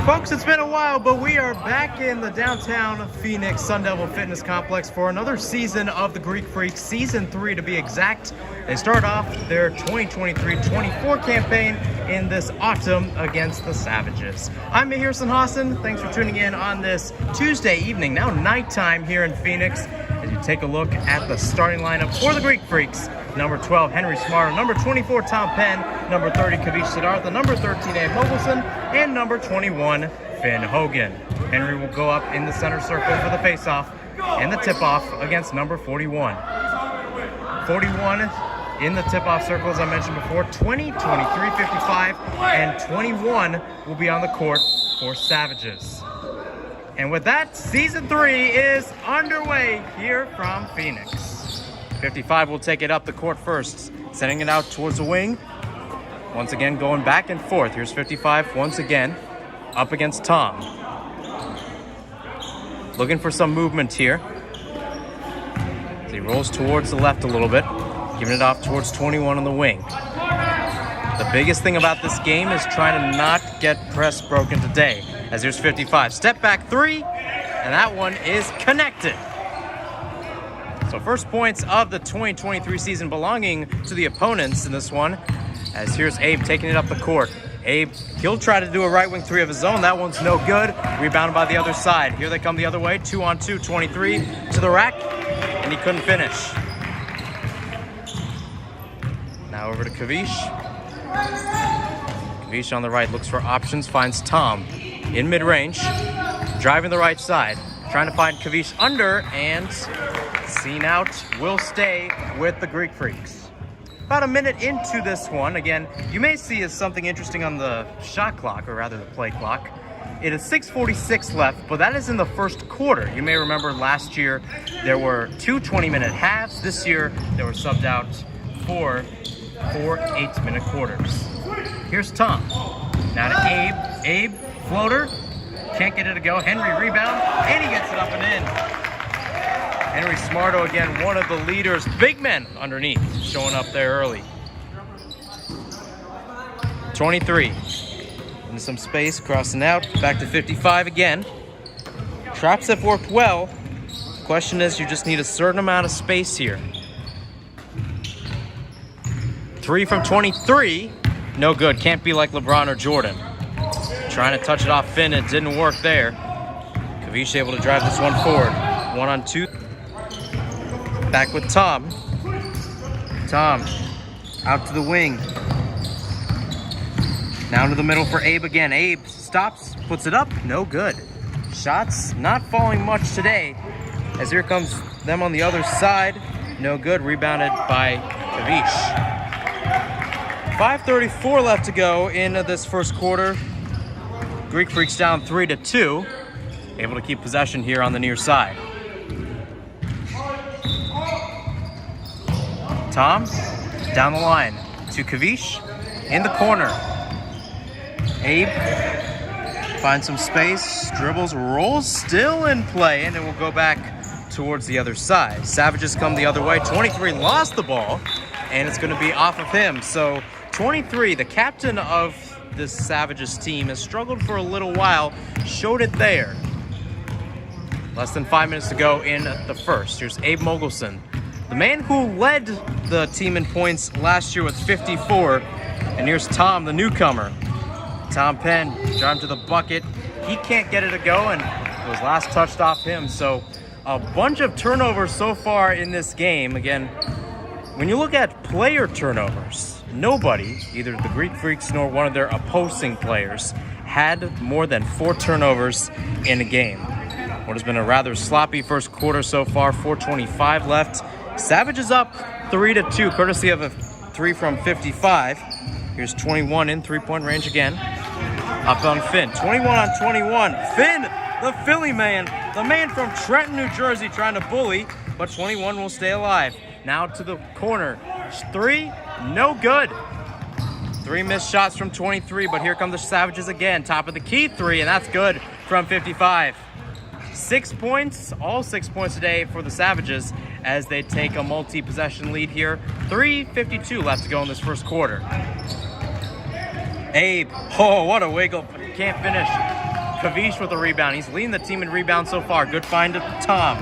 Folks, it's been a while, but we are back in the downtown Phoenix Sun Devil Fitness Complex for another season of the Greek Freaks, Season 3 to be exact. They start off their 2023-24 campaign in this autumn against the Savages. I'm Mahir Hassan. Thanks for tuning in on this Tuesday evening, now nighttime here in Phoenix, as you take a look at the starting lineup for the Greek Freaks. Number 12, Henry Smardo. Number 24, Tom Penn. Number 30, Kavish Siddhartha. Number 13, Abe Mogelson. And number 21, Finn Hogan. Henry will go up in the center circle for the face-off and the tip-off against number 41. 41 in the tip-off circle, as I mentioned before. 20, 23, 55, and 21 will be on the court for Savages. And with that, Season 3 is underway here from Phoenix. 55 will take it up the court first, sending it out towards the wing. Once again, going back and forth. Here's 55 once again, up against Tom. Looking for some movement here. As he rolls towards the left a little bit, giving it off towards 21 on the wing. The biggest thing about this game is trying to not get press broken today. As here's 55. Step back three, and that one is connected. So first points of the 2023 season belonging to the opponents in this one. As here's Abe taking it up the court. Abe, he'll try to do a right wing three of his own. That one's no good. Rebounded by the other side. Here they come the other way. 2-on-2, 23 to the rack. And he couldn't finish. Now over to Kavish. Kavish on the right looks for options. Finds Tom in mid-range. Driving the right side. Trying to find Kavish under, and seen out will stay with the Greek Freaks. About a minute into this one, again, you may see something interesting on the shot clock, or rather the play clock. It is 6:46 left, but that is in the first quarter. You may remember last year there were two 20-minute halves. This year they were subbed out for 4 8-minute quarters. Here's Tom. Now to Abe. Abe, floater. Can't get it to go. Henry rebound, and he gets it up and in. Henry Smardo, again, one of the leaders. Big men underneath, showing up there early. 23. In some space, crossing out. Back to 55 again. Traps have worked well. Question is, you just need a certain amount of space here. 3 from 23. No good. Can't be like LeBron or Jordan. Trying to touch it off Finn, it didn't work there. Kavish able to drive this one forward. 1-on-2. Back with Tom. Tom out to the wing. Now to the middle for Abe again. Abe stops, puts it up, no good. Shots not falling much today. As here comes them on the other side. No good, rebounded by Kavish. 5:34 left to go in this first quarter. Greek Freaks down 3-2. Able to keep possession here on the near side. Tom, down the line to Kavish, in the corner. Abe finds some space, dribbles, rolls, still in play, and it will go back towards the other side. Savages come the other way. 23 lost the ball, and it's going to be off of him. So 23, the captain of this Savages team, has struggled for a little while, showed it there. Less than 5 minutes to go in the first. Here's Abe Mogelson, the man who led the team in points last year with 54. And here's Tom, the newcomer. Tom Penn, driving to the bucket. He can't get it to go, and it was last touched off him. So a bunch of turnovers so far in this game. Again, when you look at player turnovers, nobody, either the Greek Freaks nor one of their opposing players, had more than 4 turnovers in a game. What has been a rather sloppy first quarter so far. 4:25 left. Savages up 3-2, courtesy of a 3 from 55. Here's 21 in three-point range again. Up on Finn. 21-on-21. Finn, the Philly man, the man from Trenton, New Jersey, trying to bully, but 21 will stay alive. Now to the corner. 3, no good. 3 missed shots from 23, but here come the Savages again. Top of the key 3, and that's good from 55. 6 points, all 6 points today for the Savages as they take a multi-possession lead here. 3:52 left to go in this first quarter. Abe, oh, what a wiggle can't finish. Kavish with a rebound. He's leading the team in rebounds so far. Good find to Tom.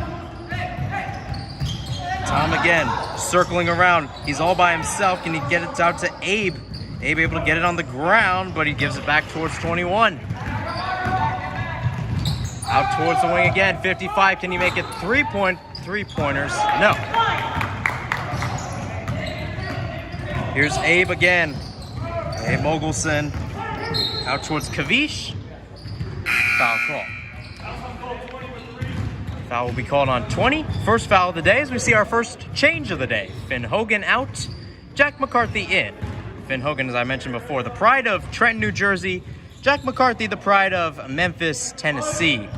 Tom again, circling around. He's all by himself. Can he get it out to Abe? Abe able to get it on the ground, but he gives it back towards 21. Out towards the wing again, 55. Can he make it three-pointers? No. Here's Abe again. Abe Mogelson. Out towards Kavish. Foul call. Foul will be called on 20. First foul of the day as we see our first change of the day. Finn Hogan out, Jack McCarthy in. Finn Hogan, as I mentioned before, the pride of Trenton, New Jersey. Jack McCarthy, the pride of Memphis, Tennessee.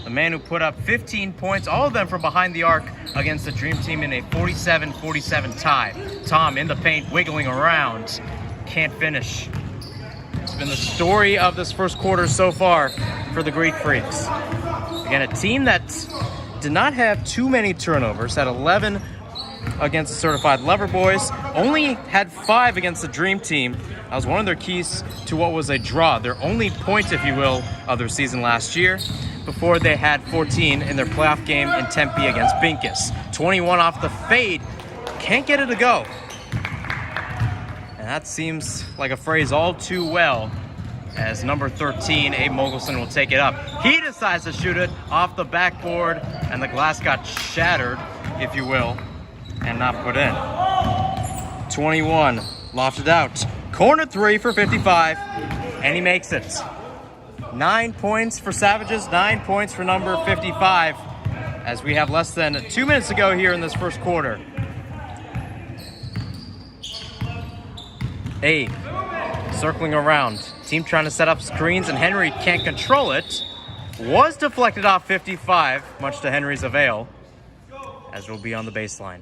The man who put up 15 points, all of them from behind the arc against the Dream Team in a 47-47 tie. Tom in the paint, wiggling around. Can't finish. It's been the story of this first quarter so far for the Greek Freaks. Again, a team that did not have too many turnovers, had 11 against the Certified Lover Boys, only had 5 against the Dream Team. That was one of their keys to what was a draw, their only point, if you will, of their season last year, before they had 14 in their playoff game in Tempe against Binkus. 21 off the fade, can't get it to go. And that seems like a phrase all too well, as number 13, Abe Mogelson, will take it up. He decides to shoot it off the backboard, and the glass got shattered, if you will, and not put in. 21, lofted out. Corner 3 for 55, and he makes it. 9 points for Savages, 9 points for number 55, as we have less than 2 minutes to go here in this first quarter. Abe circling around. Team trying to set up screens, and Henry can't control it. Was deflected off 55, much to Henry's avail, as it will be on the baseline.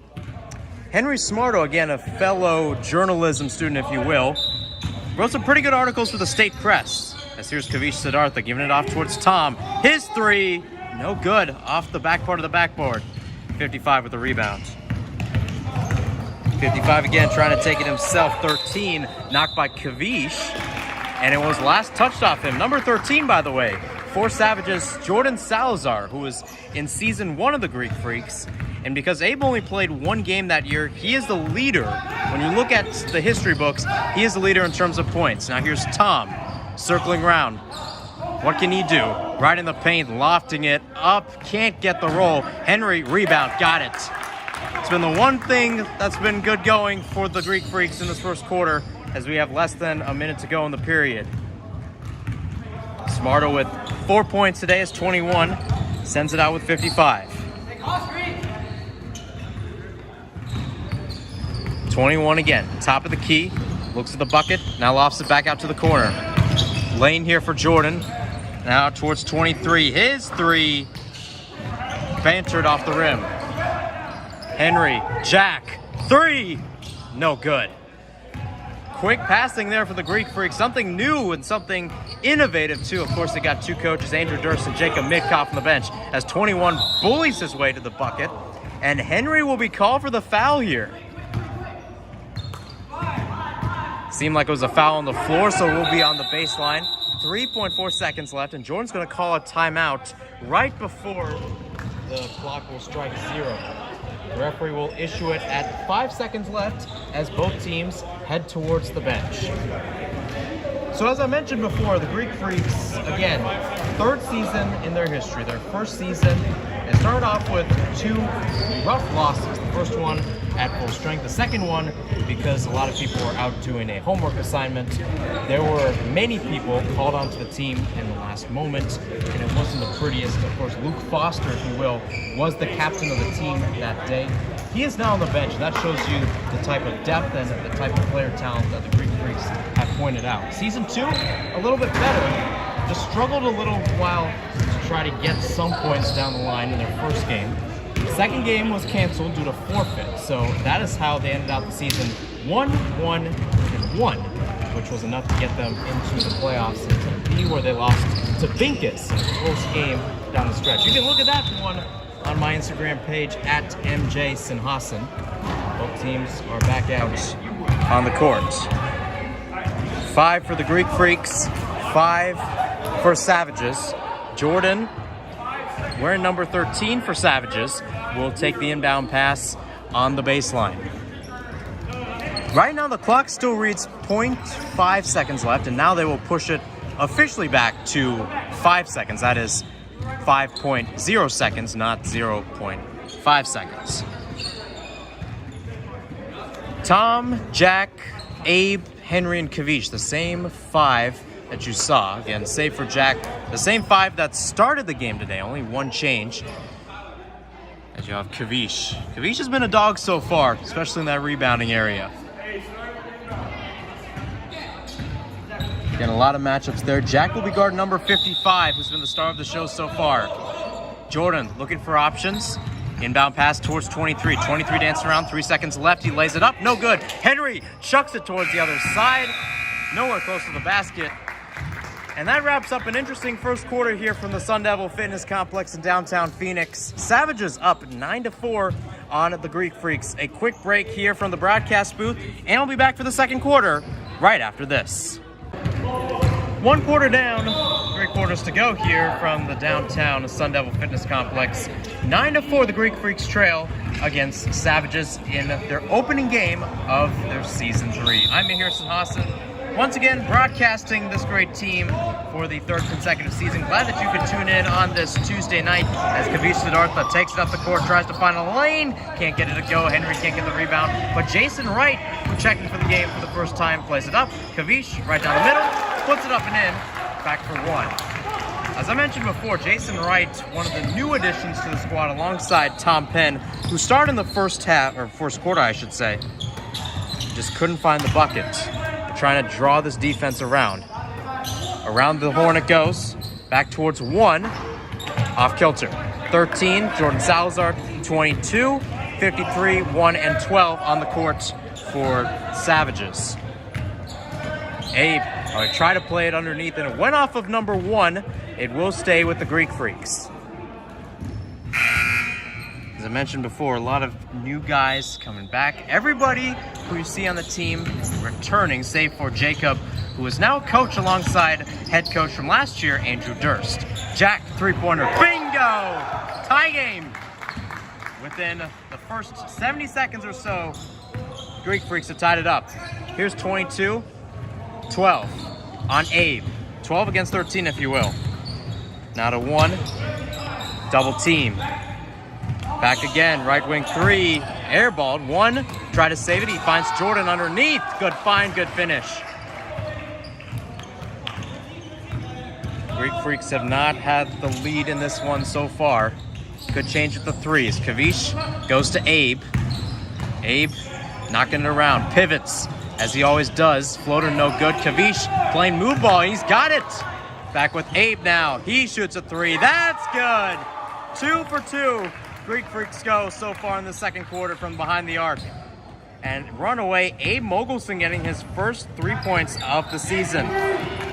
Henry Smardo, again, a fellow journalism student, if you will, wrote some pretty good articles for the State Press. As here's Kavish Siddhartha giving it off towards Tom. His three, no good, off the back part of the backboard. 55 with the rebound. 55 again, trying to take it himself. 13, knocked by Kavish. And it was last touched off him. Number 13, by the way, for Savages, Jordan Salazar, who was in season 1 of the Greek Freaks. And because Abe only played 1 game that year, he is the leader. When you look at the history books, he is the leader in terms of points. Now here's Tom, circling around. What can he do? Right in the paint, lofting it up, can't get the roll. Henry, rebound, got it. It's been the one thing that's been good going for the Greek Freaks in this first quarter, as we have less than a minute to go in the period. Smardo with 4 points today is 21, sends it out with 55. 21 again, top of the key, looks at the bucket, now lofts it back out to the corner. Lane here for Jordan, now towards 23, his three, bantered off the rim. Henry, Jack, three, no good. Quick passing there for the Greek Freaks, something new and something innovative too. Of course, they got 2 coaches, Andrew Durst and Jacob Midkoff on the bench, as 21 bullies his way to the bucket, and Henry will be called for the foul here. Seemed like it was a foul on the floor, so we'll be on the baseline. 3.4 seconds left, and Jordan's going to call a timeout right before the clock will strike 0. The referee will issue it at 5 seconds left as both teams head towards the bench. So as I mentioned before, the Greek Freaks, again, 3rd season in their history, their first season. It started off with 2 rough losses. The first one at full strength. The second one, because a lot of people were out doing a homework assignment, there were many people called onto the team in the last moment, and it wasn't the prettiest. Of course, Luke Foster, if you will, was the captain of the team that day. He is now on the bench, and that shows you the type of depth and the type of player talent that the Greek Freaks have pointed out. Season 2, a little bit better. Just struggled a little while to try to get some points down the line in their first game. Second game was canceled due to forfeit, so that is how they ended out the season 1-1-1, which was enough to get them into the playoffs in Tempe, where they lost to Binkus in a close game down the stretch. You can look at that one on my Instagram page at MJ Sinhasan. Both teams are back out on the court. 5 for the Greek Freaks, 5 for Savages. Jordan, wearing number 13 for Savages, will take the inbound pass on the baseline. Right now, the clock still reads 0.5 seconds left, and now they will push it officially back to 5 seconds. That is 5.0 seconds, not 0.5 seconds. Tom, Jack, Abe, Henry, and Kavish, the same 5 that you saw. Again, save for Jack, the same 5 that started the game today, only one change. As you have Kavish. Kavish has been a dog so far, especially in that rebounding area. Again, a lot of matchups there. Jack will be guard number 55, who's been the star of the show so far. Jordan looking for options. Inbound pass towards 23. 23 dancing around, 3 seconds left. He lays it up, no good. Henry chucks it towards the other side. Nowhere close to the basket. And that wraps up an interesting first quarter here from the Sun Devil Fitness Complex in downtown Phoenix. Savages up 9-4 on the Greek Freaks. A quick break here from the broadcast booth, and we'll be back for the second quarter right after this. 1 quarter down, 3 quarters to go here from the downtown Sun Devil Fitness Complex. 9-4, the Greek Freaks trail against Savages in their opening game of their Season 3. I'm Harrison Hassan, once again broadcasting this great team for the 3rd consecutive season. Glad that you could tune in on this Tuesday night as Kavish Siddhartha takes it up the court, tries to find a lane, can't get it to go. Henry can't get the rebound, but Jason Wright, who checked in for the game for the first time, plays it up. Kavish right down the middle, puts it up and in, back for 1. As I mentioned before, Jason Wright, one of the new additions to the squad alongside Tom Penn, who started in the first quarter, I should say, just couldn't find the bucket. Trying to draw this defense around. Around the horn it goes, back towards 1, off kilter. 13, Jordan Salazar, 22, 53, 1, and 12 on the court for Savages. Abe tried to play it underneath, and it went off of number 1. It will stay with the Greek Freaks. As I mentioned before, a lot of new guys coming back. Everybody who you see on the team returning, save for Jacob, who is now coach alongside head coach from last year, Andrew Durst. Jack, 3-pointer, bingo! Tie game. Within the first 70 seconds or so, Greek Freaks have tied it up. Here's 22, 12 on Abe. 12 against 13, if you will. Now to 1, double team. Back again, right wing 3, airballed. 1, try to save it. He finds Jordan underneath. Good find, good finish. Greek Freaks have not had the lead in this one so far. Good change with the 3s. Kavish goes to Abe. Abe knocking it around. Pivots, as he always does. Floater no good. Kavish playing move ball. He's got it. Back with Abe now. He shoots a 3. That's good. 2 for 2. Greek Freaks go so far in the second quarter from behind the arc. And runaway, Abe Mogelson getting his first 3 points of the season.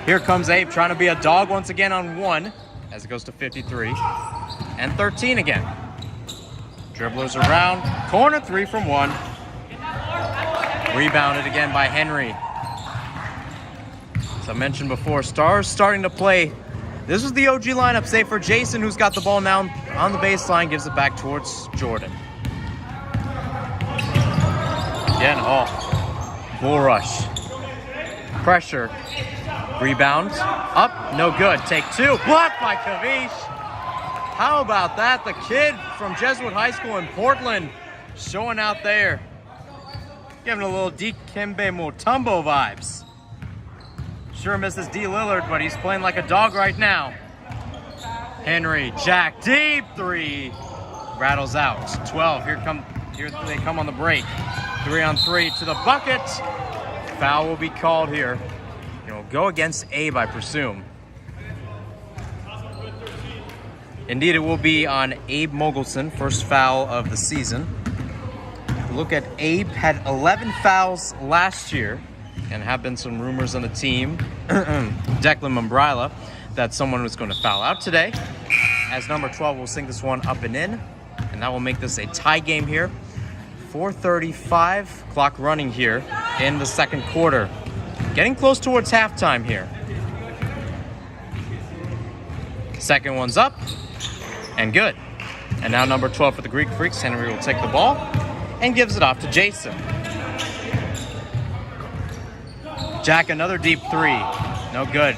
Here comes Abe trying to be a dog once again on 1 as it goes to 53. And 13 again. Dribblers around. Corner 3 from 1. Rebounded again by Henry. As I mentioned before, Stars starting to play. This is the OG lineup, save for Jason, who's got the ball now on the baseline, gives it back towards Jordan. Again, bull rush. Pressure. Rebound. Up, no good. Take 2. Blocked by Kavish. How about that? The kid from Jesuit High School in Portland showing out there. Giving a little Dikembe Mutombo vibes. Sure misses D. Lillard, but he's playing like a dog right now. Henry, Jack, deep 3. Rattles out. 12, here they come on the break. 3-on-3 to the bucket. Foul will be called here. It will go against Abe, I presume. Indeed, it will be on Abe Mogelson, first foul of the season. Look at Abe, had 11 fouls last year. And have been some rumors on the team, Declan Mambrila, that someone was going to foul out today. As number 12 will sink this one up and in. And that will make this a tie game here. 4:35 clock running here in the second quarter. Getting close towards halftime here. Second one's up and good. And now number 12 for the Greek Freaks, Henry will take the ball and gives it off to Jason. Jack, another deep three. No good.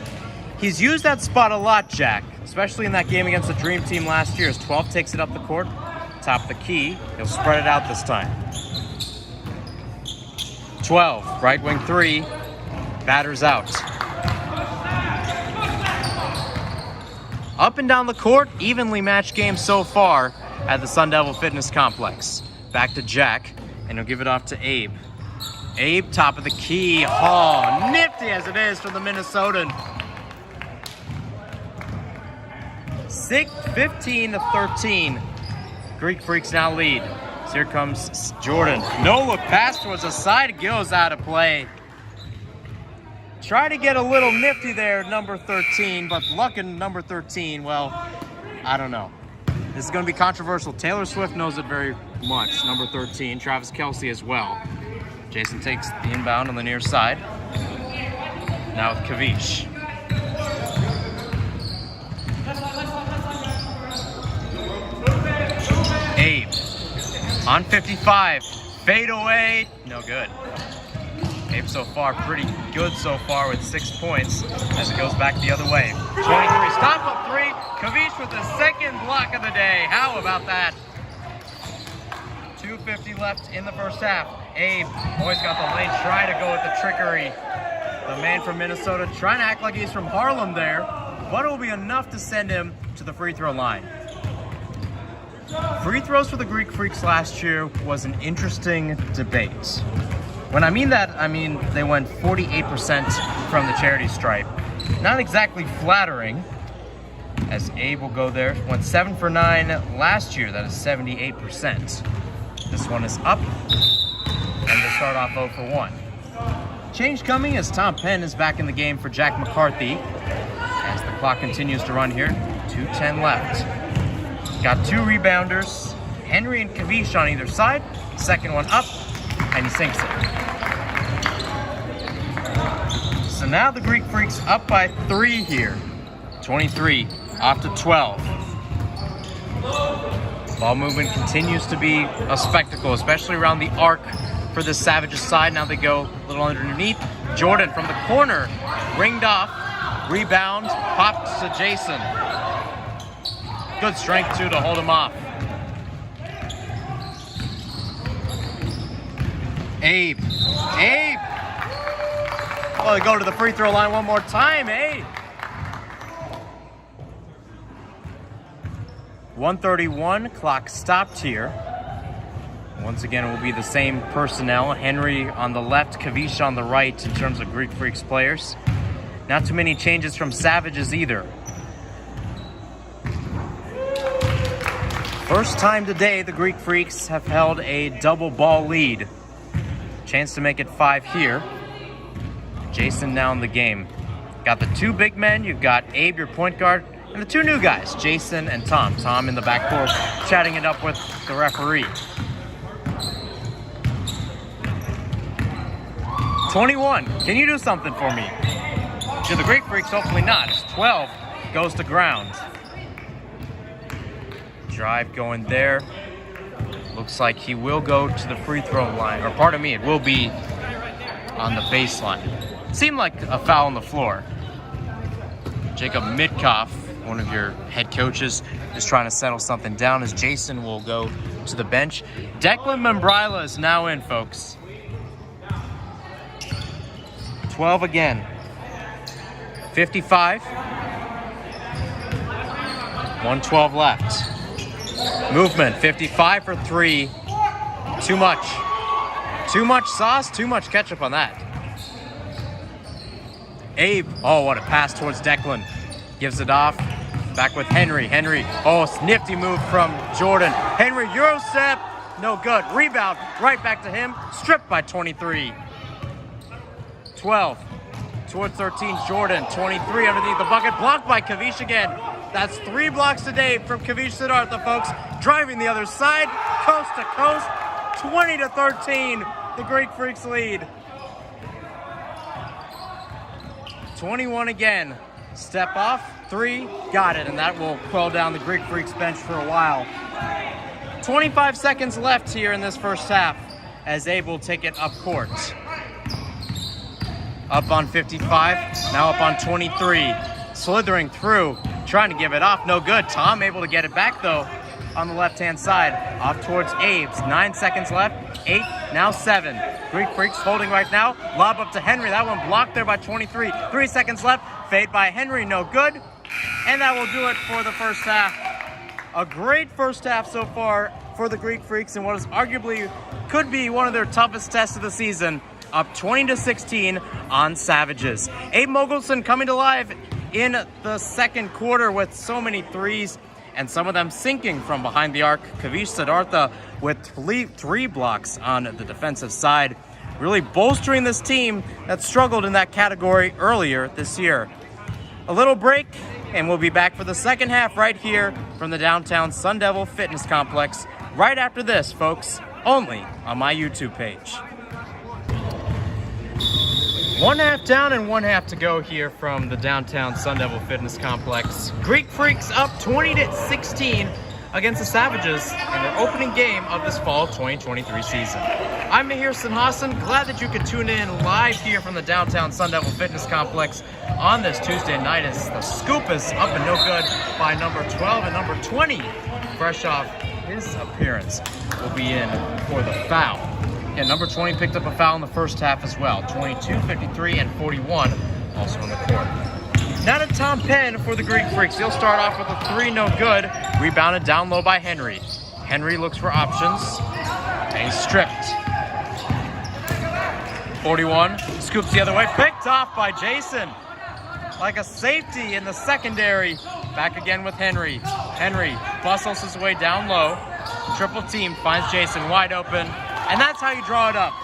He's used that spot a lot, Jack, especially in that game against the Dream Team last year. As 12 takes it up the court, top of the key. He'll spread it out this time. 12, right wing three, batters out. Up and down the court, evenly matched game so far at the Sun Devil Fitness Complex. Back to Jack, and he'll give it off to Abe. Abe, top of the key. Oh, nifty as it is from the Minnesotan. 15-13. Greek Freaks now lead. So here comes Jordan. No look pass towards the side. Goes out of play. Try to get a little nifty there, number 13, but luck in number 13, well, I don't know. This is going to be controversial. Taylor Swift knows it very much, number 13. Travis Kelce as well. Jason takes the inbound on the near side. Now with Kavish. Abe on 55. Fade away. No good. Abe so far pretty good so far with 6 points as it goes back the other way. 23, stop up three. Kavish with the second block of the day. How about that? 2:50 left in the first half. Abe always got the lane, try to go with the trickery. The man from Minnesota trying to act like he's from Harlem there, but it will be enough to send him to the free throw line. Free throws for the Greek Freaks last year was an interesting debate. When I mean that, I mean they went 48% from the charity stripe. Not exactly flattering, as Abe will go there. Went 7 for 9 last year, that is 78%. This one is up, and they start off 0 for 1. Change coming as Tom Penn is back in the game for Jack McCarthy. As the clock continues to run here, 2:10 left. Got 2 rebounders, Henry and Kavish on either side. Second one up, and he sinks it. So now the Greek Freaks up by 3 here. 23 off to 12. Ball movement continues to be a spectacle, especially around the arc for the Savages side. Now they go a little underneath. Jordan from the corner, ringed off. Rebound, popped to Jason. Good strength too to hold him off. Abe. Well, they go to the free throw line one more time, Abe. 1:31, clock stopped here. Once again, it will be the same personnel. Henry on the left, Kavish on the right in terms of Greek Freaks players. Not too many changes from Savages either. First time today, the Greek Freaks have held a double ball lead. Chance to make it 5 here. Jason now in the game. Got the 2 big men. You've got Abe, your point guard, and the 2 new guys, Jason and Tom. Tom in the backcourt, chatting it up with the referee. 21, can you do something for me? To the Greek Freaks, hopefully not. 12 goes to ground. Drive going there. Looks like he will go to the free throw line, or pardon me, it will be on the baseline. Seemed like a foul on the floor. Jacob Mitkoff, one of your head coaches, is trying to settle something down as Jason will go to the bench. Declan Membrila is now in, folks. 12 again. 55. 112 left. Movement, 55 for 3. Too much. Too much sauce, too much ketchup on that. Abe, oh, what a pass towards Declan. Gives it off. Back with Henry. Henry, oh, nifty move from Jordan. Henry, Euro step, no good. Rebound, right back to him. Stripped by 23. 12 towards 13, Jordan. 23 underneath the bucket. Blocked by Kavish again. That's 3 blocks today from Kavish Siddhartha, folks. Driving the other side, coast to coast. 20-13, the Greek Freaks lead. 21 again. Step off, three, got it, and that will quell down the Greek Freaks bench for a while. 25 seconds left here in this first half as Abe will take it up court. Up on 55, now up on 23. Slithering through, trying to give it off, no good. Tom able to get it back though on the left-hand side. Off towards Abe's, 9 seconds left, 8, now 7. Greek Freaks holding right now, lob up to Henry. That one blocked there by 23. 3 seconds left, fade by Henry, no good. And that will do it for the first half. A great first half so far for the Greek Freaks in what is arguably could be one of their toughest tests of the season. Up 20-16 on Savages. Abe Mogelson coming to life in the second quarter with so many threes and some of them sinking from behind the arc. Kavish Siddhartha with three blocks on the defensive side, really bolstering this team that struggled in that category earlier this year. A little break, and we'll be back for the second half right here from the downtown Sun Devil Fitness Complex right after this, folks, only on my YouTube page. 1 half down and 1 half to go here from the downtown Sun Devil Fitness Complex. Greek Freaks up 20-16 against the Savages in their opening game of this fall 2023 season. I'm Mahir Sinhasan, glad that you could tune in live here from the downtown Sun Devil Fitness Complex on this Tuesday night as the scoop is up and no good by number 12 and number 20, fresh off his appearance, will be in for the foul. Yeah, number 20 picked up a foul in the first half as well. 22, 53, and 41 also on the court. Now to Tom Penn for the Greek Freaks. He'll start off with a 3, no good. Rebounded down low by Henry. Henry looks for options, and he's stripped. 41, scoops the other way, picked off by Jason. Like a safety in the secondary. Back again with Henry. Henry bustles his way down low. Triple team finds Jason wide open. And that's how you draw it up.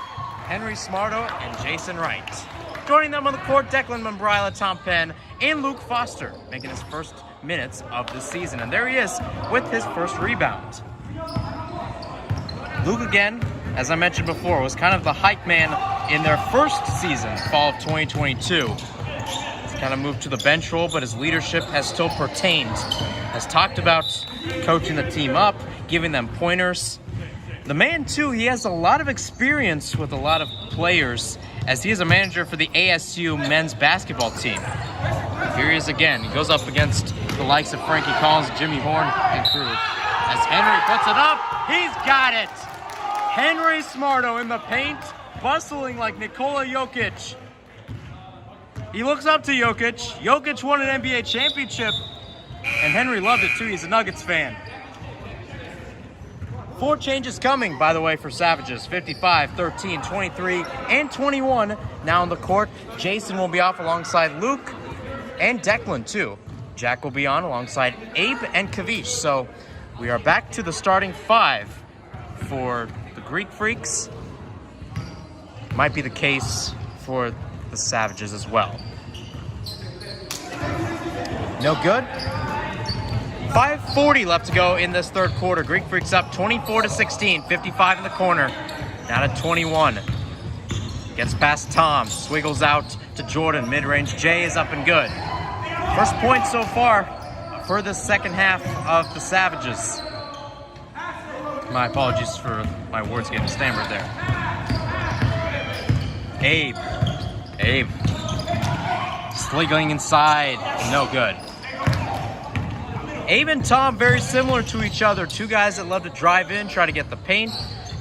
Henry Smardo and Jason Wright. Joining them on the court, Declan Mambrila, Tom Penn, and Luke Foster, making his first minutes of the season. And there he is with his first rebound. Luke, again, as I mentioned before, was kind of the hype man in their first season, fall of 2022. He's kind of moved to the bench role, but his leadership has still pertained. Has talked about coaching the team up, giving them pointers. The man, too, he has a lot of experience with a lot of players as he is a manager for the ASU men's basketball team. Here he is again. He goes up against the likes of Frankie Collins, Jimmy Horn, and crew. As Henry puts it up, he's got it! Henry Smardo in the paint, bustling like Nikola Jokic. He looks up to Jokic. Jokic won an NBA championship, and Henry loved it, too. He's a Nuggets fan. 4 changes coming, by the way, for Savages. 55, 13, 23, and 21 now on the court. Jason will be off alongside Luke and Declan, too. Jack will be on alongside Abe and Kavish. So we are back to the starting 5 for the Greek Freaks. Might be the case for the Savages as well. No good. 5:40 left to go in this third quarter. Greek Freaks up 24-16, 55 in the corner. Now to 21. Gets past Tom, swiggles out to Jordan. Mid-range J is up and good. First point so far for the second half of the Savages. My apologies for my words getting stammered there. Abe. Sliggling inside, no good. Abe and Tom, very similar to each other. 2 guys that love to drive in, try to get the paint,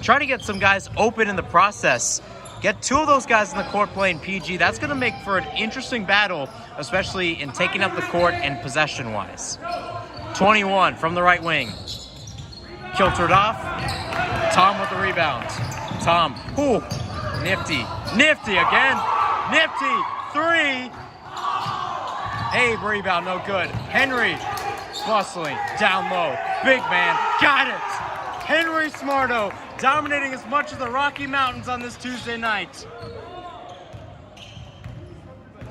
try to get some guys open in the process. Get 2 of those guys in the court playing PG. That's going to make for an interesting battle, especially in taking up the court and possession-wise. 21 from the right wing. Kiltered off. Tom with the rebound. Tom, ooh, nifty again. Nifty, 3. Abe rebound, no good. Henry bustling, down low, big man, got it! Henry Smardo dominating as much of the Rocky Mountains on this Tuesday night.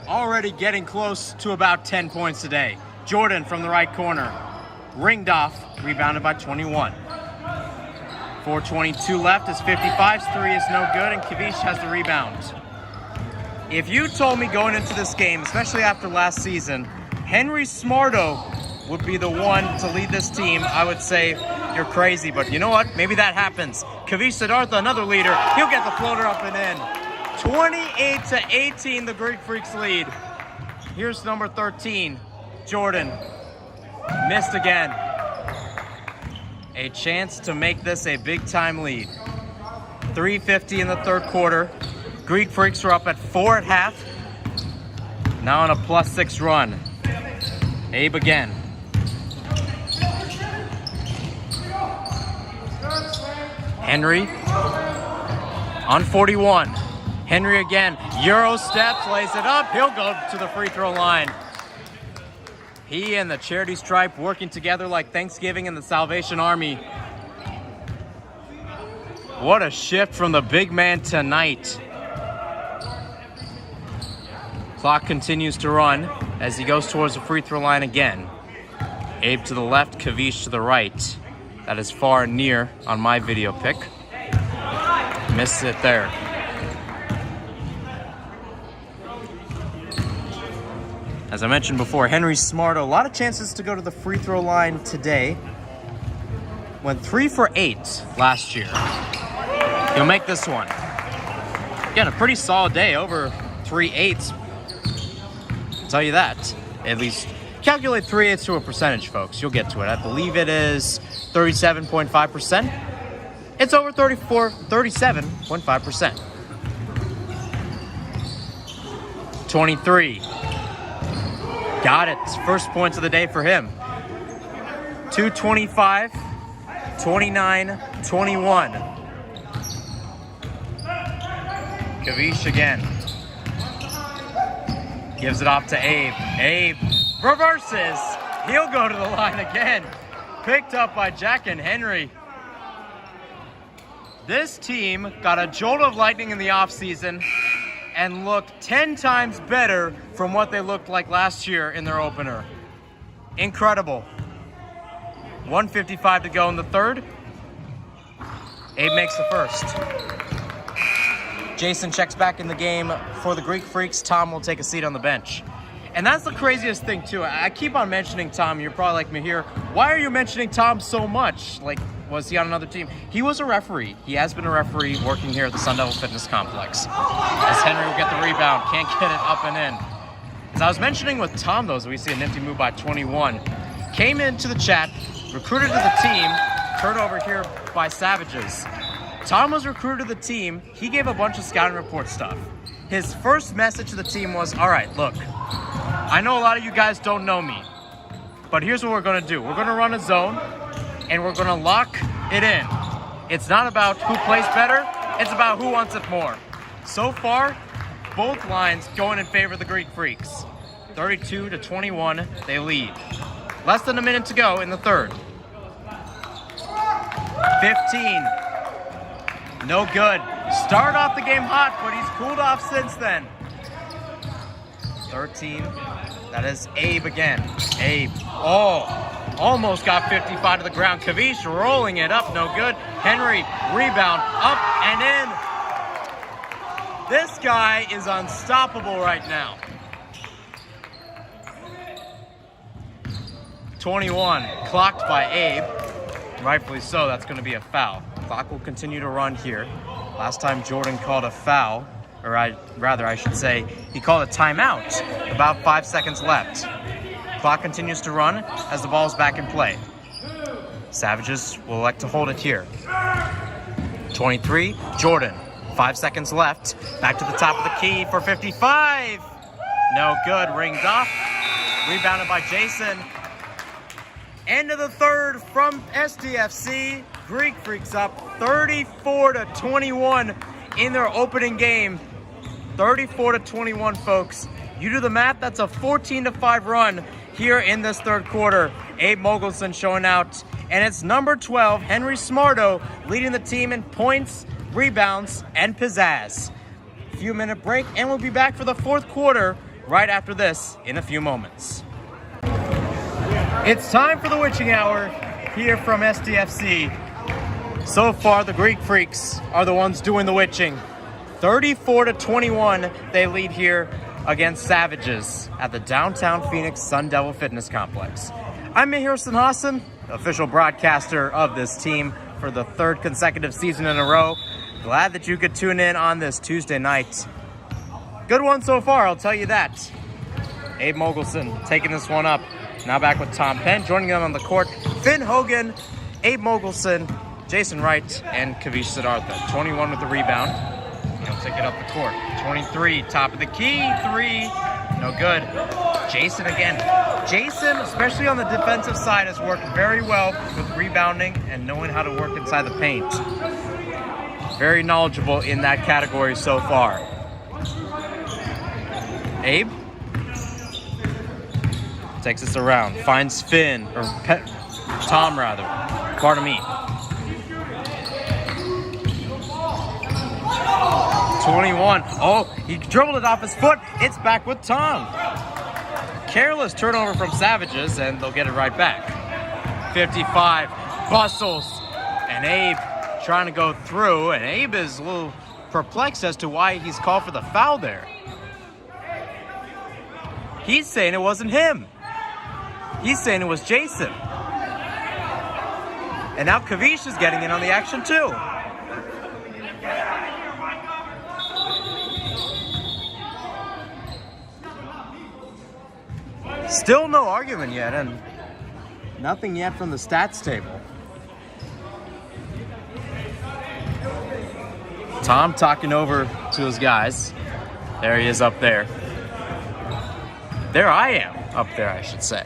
Already getting close to about 10 points today. Jordan from the right corner, ringed off, rebounded by 21. 4:22 left, his 55's 3 is no good, and Kavish has the rebound. If you told me going into this game, especially after last season, Henry Smardo would be the one to lead this team, I would say you're crazy. But you know what? Maybe that happens. Kavish Siddhartha, another leader. He'll get the floater up and in. 28-18, the Greek Freaks lead. Here's number 13, Jordan. Missed again. A chance to make this a big-time lead. 3:50 in the third quarter. Greek Freaks are up at 4 at half. Now on a +6 run. Abe again. Henry on 41. Henry again. Euro steps, lays it up. He'll go to the free throw line. He and the charity stripe working together like Thanksgiving and the Salvation Army. What a shift from the big man tonight. Clock continues to run as he goes towards the free throw line again. Abe to the left, Kavish to the right. That is far and near on my video pick. Missed it there. As I mentioned before, Henry Smardo, a lot of chances to go to the free throw line today. Went 3 for 8 last year. He'll make this one. Again, a pretty solid day, over 3/8. I'll tell you that. At least calculate 3/8 to a percentage, folks. You'll get to it. I believe it is 37.5%. It's over 37.5%. 23. Got it. First points of the day for him. 2:25, 29, 21. Kavish again. Gives it off to Abe. Abe reverses. He'll go to the line again. Picked up by Jack and Henry. This team got a jolt of lightning in the offseason and looked 10 times better from what they looked like last year in their opener. Incredible. 1:55 to go in the third. Abe makes the first. Jason checks back in the game for the Greek Freaks. Tom will take a seat on the bench. And that's the craziest thing, too. I keep on mentioning Tom. You're probably like me here. Why are you mentioning Tom so much? Like, was he on another team? He was a referee. He has been a referee working here at the Sun Devil Fitness Complex. As Henry will get the rebound. Can't get it up and in. As I was mentioning with Tom, though, we see a nifty move by 21. Came into the chat, recruited to the team. Turnover here by Savages. Tom was recruited to the team. He gave a bunch of scouting report stuff. His first message to the team was, all right, look, I know a lot of you guys don't know me, but here's what we're going to do. We're going to run a zone, and we're going to lock it in. It's not about who plays better. It's about who wants it more. So far, both lines going in favor of the Greek Freaks. 32-21, they lead. Less than a minute to go in the third. 15. No good. Start off the game hot, but he's cooled off since then. 13. That is Abe again. Abe. Oh, almost got 55 to the ground. Kavish rolling it up. No good. Henry, rebound, up and in. This guy is unstoppable right now. 21. Clocked by Abe. Rightfully so. That's going to be a foul. Clock will continue to run here. Last time Jordan called a foul, or I should say, he called a timeout. About 5 seconds left. Clock continues to run as the ball's back in play. Savages will elect to hold it here. 23, Jordan. 5 seconds left. Back to the top of the key for 55. No good. Ringed off. Rebounded by Jason. End of the third from SDFC. Greek Freaks up 34-21 in their opening game. 34-21, folks. You do the math, that's a 14-5 run here in this third quarter. Abe Mogelson showing out. And it's number 12, Henry Smardo, leading the team in points, rebounds, and pizzazz. Few-minute break, and we'll be back for the fourth quarter right after this in a few moments. It's time for the witching hour here from SDFC. So far, the Greek Freaks are the ones doing the witching. 34-21, they lead here. against Savages at the downtown Phoenix Sun Devil Fitness Complex. I'm Harrison Hassan, official broadcaster of this team for the third consecutive season in a row. Glad that you could tune in on this Tuesday night. Good one so far, I'll tell you that. Abe Mogelson taking this one up. Now back with Tom Penn. Joining them on the court, Finn Hogan, Abe Mogelson, Jason Wright, and Kavish Siddhartha. 21 with the rebound. He'll take it up the court. 23, top of the key, 3. No good. Jason again. Jason, especially on the defensive side, has worked very well with rebounding and knowing how to work inside the paint. Very knowledgeable in that category so far. Abe takes us around, finds Finn, or Tom rather. Pardon me. 21. Oh, he dribbled it off his foot. It's back with Tom. Careless turnover from Savages, and they'll get it right back. 55. Bustles. And Abe trying to go through, and Abe is a little perplexed as to why he's called for the foul there. He's saying it wasn't him. He's saying it was Jason. And now Kavish is getting in on the action too. Still no argument yet, and nothing yet from the stats table. Tom talking over to his guys. There he is up there. There I am up there, I should say.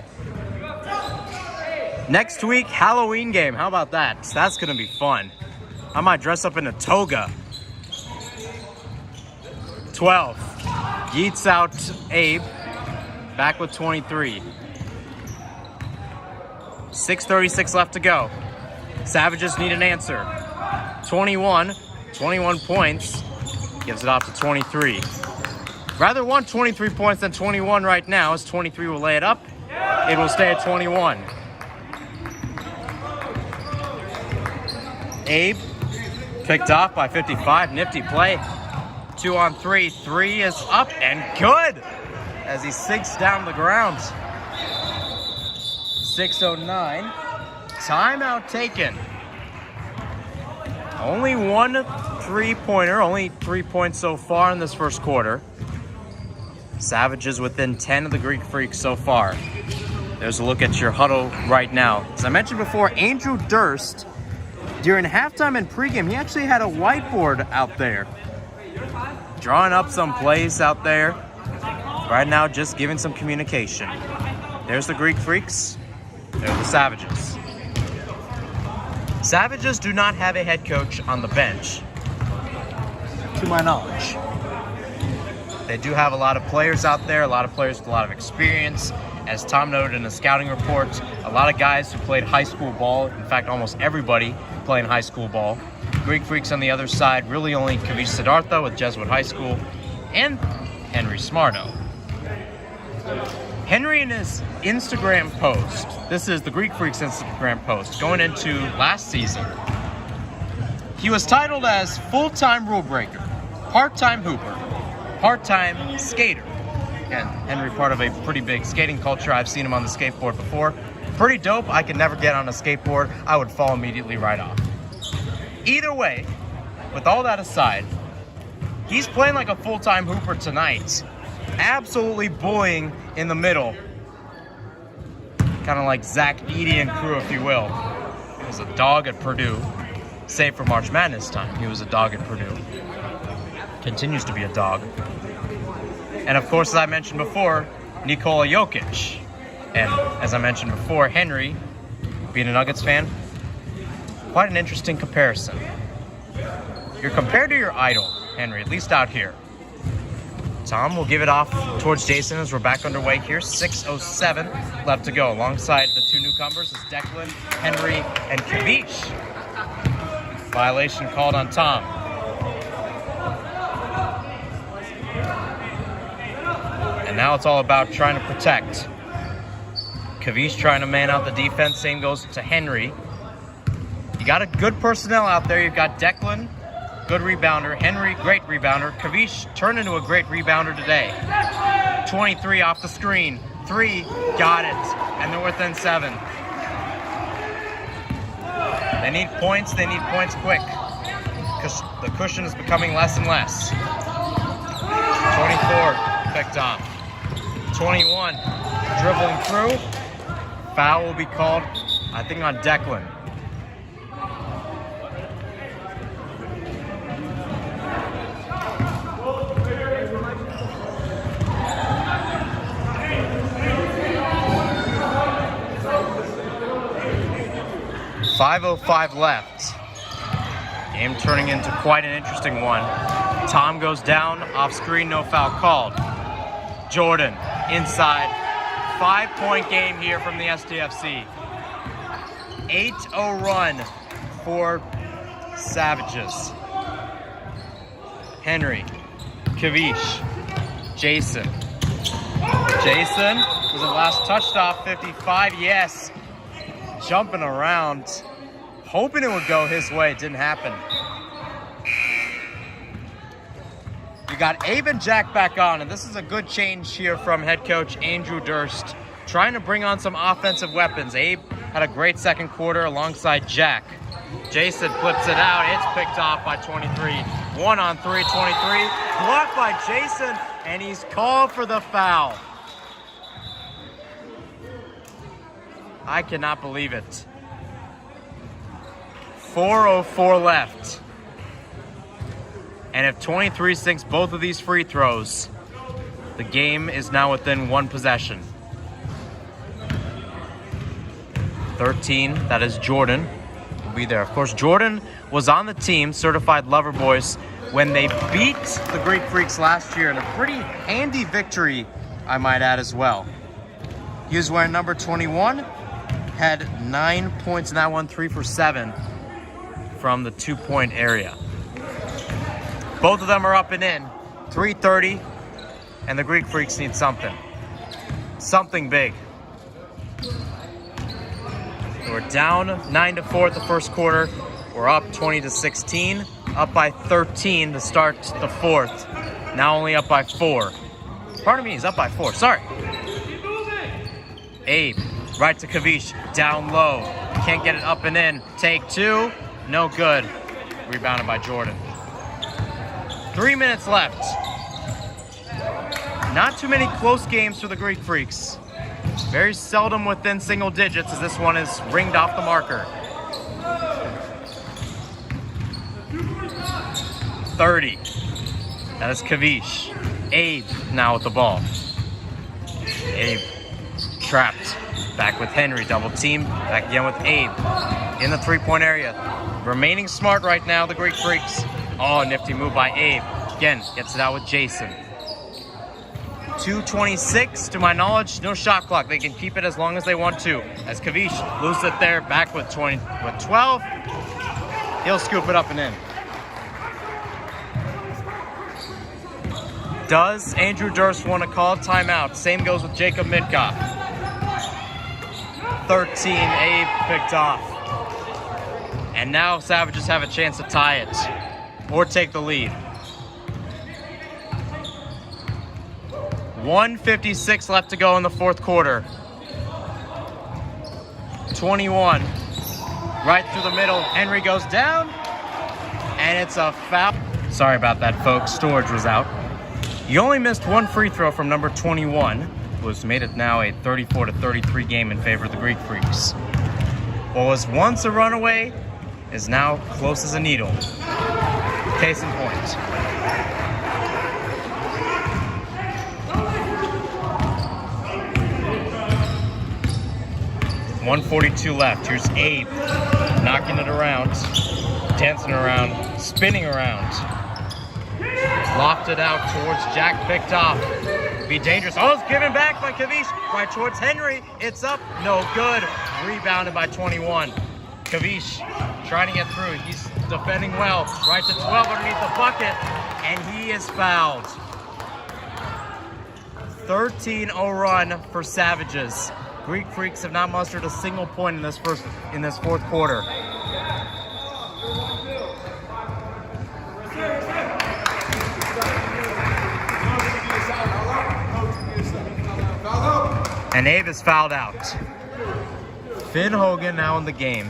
Next week, Halloween game. How about that? That's going to be fun. I might dress up in a toga. 12. Yeets out Abe. Back with 23. 6:36 left to go. Savages need an answer. 21 points. Gives it off to 23. Rather want 23 points than 21 right now, as 23 will lay it up. It will stay at 21. Abe picked off by 55. Nifty play. 2 on 3. 3 is up and good as he sinks down the ground. 6:09. Timeout taken. Only one three-pointer. Only 3 points so far in this first quarter. Savages within 10 of the Greek Freaks so far. There's a look at your huddle right now. As I mentioned before, Andrew Durst, during halftime and pregame, he actually had a whiteboard out there, drawing up some plays out there. Right now, just giving some communication. There's the Greek Freaks. There's the Savages. Savages do not have a head coach on the bench, to my knowledge. They do have a lot of players out there, a lot of players with a lot of experience. As Tom noted in the scouting report, a lot of guys who played high school ball. In fact, almost everybody playing high school ball. Greek Freaks on the other side, really only Kavish Siddhartha with Jesuit High School, and Henry Smardo. Henry in his Instagram post, this is the Greek Freaks Instagram post, going into last season. He was titled as full-time rule breaker, part-time hooper, part-time skater. And Henry, part of a pretty big skating culture. I've seen him on the skateboard before. Pretty dope. I could never get on a skateboard. I would fall immediately right off. Either way, with all that aside, he's playing like a full-time hooper tonight. Absolutely bullying in the middle. Kind of like Zach Edey and crew, if you will. He was a dog at Purdue. Save for March Madness time, he was a dog at Purdue. Continues to be a dog. And of course, as I mentioned before, Nikola Jokic. And as I mentioned before, Henry, being a Nuggets fan, quite an interesting comparison. You're compared to your idol, Henry, at least out here. Tom will give it off towards Jason as we're back underway here. 6:07 left to go. Alongside the two newcomers is Declan, Henry, and Kavish. Violation called on Tom. And now it's all about trying to protect. Kavish trying to man out the defense. Same goes to Henry. You got a good personnel out there. You've got Declan good rebounder. Henry, great rebounder. Kavish turned into a great rebounder today. 23 off the screen. 3, got it. And they're within 7. They need points quick. The cushion is becoming less and less. 24, picked off. 21, dribbling through. Foul will be called, I think, on Declan. .505 left. Game turning into quite an interesting one. Tom goes down, off screen, no foul called. Jordan, inside. 5-point game here from the SDFC. 8-0 run for Savages. Henry, Kavish, Jason. Jason was the last touched off, 55, yes. Jumping around, hoping it would go his way. It didn't happen. You got Abe and Jack back on, and this is a good change here from head coach Andrew Durst, trying to bring on some offensive weapons. Abe had a great second quarter alongside Jack. Jason flips it out. It's picked off by 23. 1-on-3, 23. Blocked by Jason, and he's called for the foul. I cannot believe it. 4:04 left. And if 23 sinks both of these free throws, the game is now within 1 possession. 13, that is Jordan, will be there. Of course, Jordan was on the team, certified lover boys, when they beat the Greek Freaks last year in a pretty handy victory, I might add as well. He was wearing number 21. Had 9 points in that one, 3 for 7 from the 2-point area. Both of them are up and in. 3:30, and the Greek Freaks need something. Something big. We're down 9-4 at the first quarter. We're up 20-16. Up by 13 to start the fourth. Now only up by 4. Pardon me, he's up by 4. Sorry. Abe. Right to Kavish, down low. Can't get it up and in. Take 2, no good. Rebounded by Jordan. 3 minutes left. Not too many close games for the Greek Freaks. Very seldom within single digits, as this one is ringed off the marker. 30. That is Kavish. Abe now with the ball. Abe trapped. Back with Henry, double team. Back again with Abe in the 3-point area. Remaining smart right now, the Greek Freaks. Oh, nifty move by Abe. Again, gets it out with Jason. 2:26, to my knowledge, no shot clock. They can keep it as long as they want to. As Kavish loses it there, back with 12. He'll scoop it up and in. Does Andrew Durst want to call timeout? Same goes with Jacob Midkoff. 13, Abe picked off. And now Savages have a chance to tie it or take the lead. 1:56 left to go in the fourth quarter. 21, right through the middle. Henry goes down, and it's a foul. Sorry about that, folks. Storage was out. You only missed 1 free throw from number 21. Was made it now a 34-33 game in favor of the Greek Freaks. What was once a runaway is now close as a needle. Case in point. .142 left. Here's Abe knocking it around, dancing around, spinning around. Lofted out towards Jack, picked off. Be dangerous. Oh, it's given back by Kavish. Right towards Henry. It's up. No good. Rebounded by 21. Kavish trying to get through. He's defending well. Right to 12 underneath the bucket. And he is fouled. 13-0 run for Savages. Greek Freaks have not mustered a single point in this fourth quarter. And Abe is fouled out. Finn Hogan now in the game.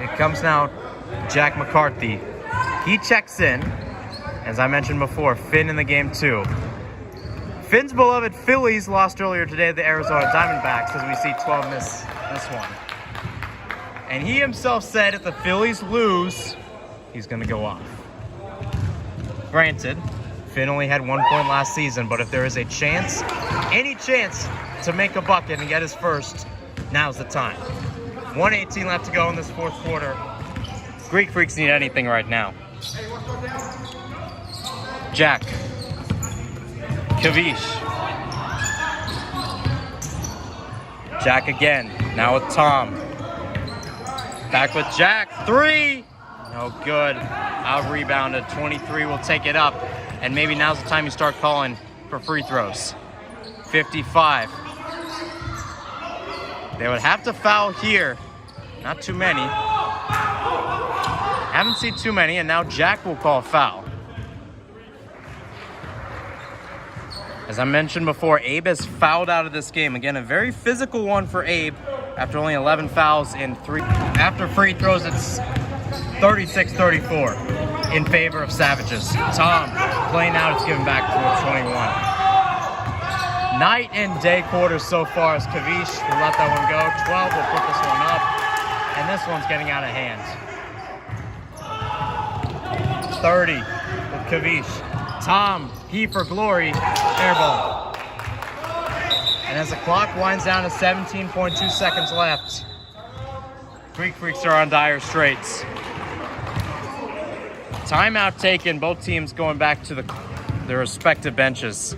It comes now Jack McCarthy. He checks in. As I mentioned before, Finn in the game too. Finn's beloved Phillies lost earlier today to the Arizona Diamondbacks, as we see 12 miss this one. And he himself said if the Phillies lose, he's going to go off. Granted, Finn only had 1 point last season, but if there is a chance, any chance to make a bucket and get his first, now's the time. 1:18 left to go in this fourth quarter. Greek Freaks need anything right now. Jack. Kavish. Jack again. Now with Tom. Back with Jack. 3. No good. Out rebounded. 23 will take it up. And maybe now's the time you start calling for free throws. 55. They would have to foul here. Not too many. Haven't seen too many, and now Jack will call foul. As I mentioned before, Abe has fouled out of this game. Again, a very physical one for Abe after only 11 fouls in 3. After free throws, it's 36-34 in favor of Savages. Tom playing out, it's given back to 21. Night and day quarters so far as Kavish will let that one go. 12 will put this one up, and this one's getting out of hand. 30 with Kavish. Tom, he for glory, air ball. And as the clock winds down to 17.2 seconds left, Greek Freaks are on dire straits. Timeout taken, both teams going back to their respective benches.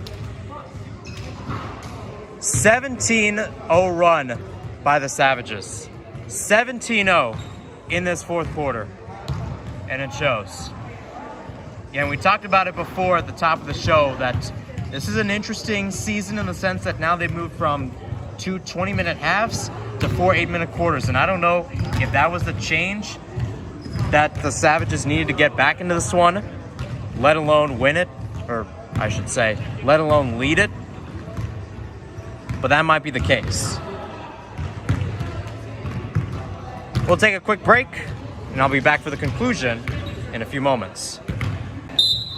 17-0 run by the Savages. 17-0 in this fourth quarter, and it shows. Yeah, and we talked about it before at the top of the show that this is an interesting season in the sense that now they've moved from 2 20-minute halves to 4 8-minute quarters. And I don't know if that was the change that the Savages needed to get back into this one, let alone win it, or I should say, let alone lead it. But that might be the case. We'll take a quick break, and I'll be back for the conclusion in a few moments.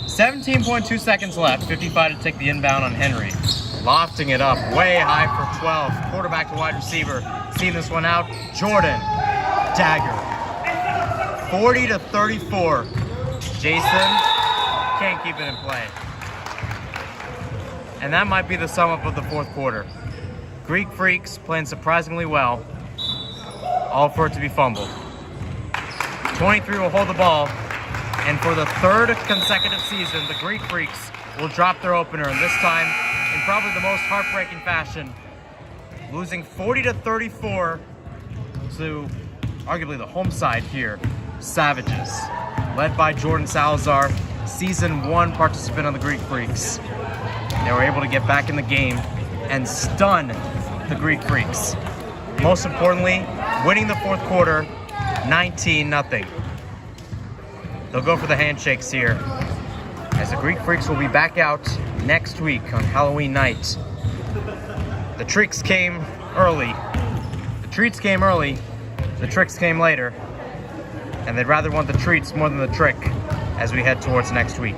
17.2 seconds left. 55 to take the inbound on Henry. Lofting it up way high for 12. Quarterback to wide receiver. Seeing this one out. Jordan. Dagger. 40-34. Jason can't keep it in play. And that might be the sum up of the fourth quarter. Greek Freaks playing surprisingly well. All for it to be fumbled. 23 will hold the ball. And for the third consecutive season, the Greek Freaks will drop their opener, and this time in probably the most heartbreaking fashion, losing 40-34 to arguably the home side here, Savages, led by Jordan Salazar, Season 1 participant on the Greek Freaks. They were able to get back in the game and stun the Greek Freaks. Most importantly, winning the fourth quarter, 19-0. They'll go for the handshakes here, as the Greek Freaks will be back out next week on Halloween night. The tricks came early. The treats came early. The tricks came later. And they'd rather want the treats more than the trick as we head towards next week.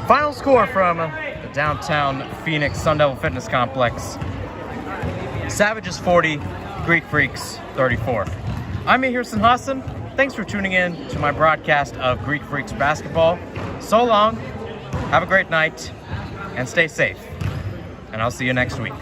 Final score from the downtown Phoenix Sun Devil Fitness Complex. Savages 40, Greek Freaks 34. I'm Ahirson Hassan. Thanks for tuning in to my broadcast of Greek Freaks basketball. So long, have a great night, and stay safe. And I'll see you next week.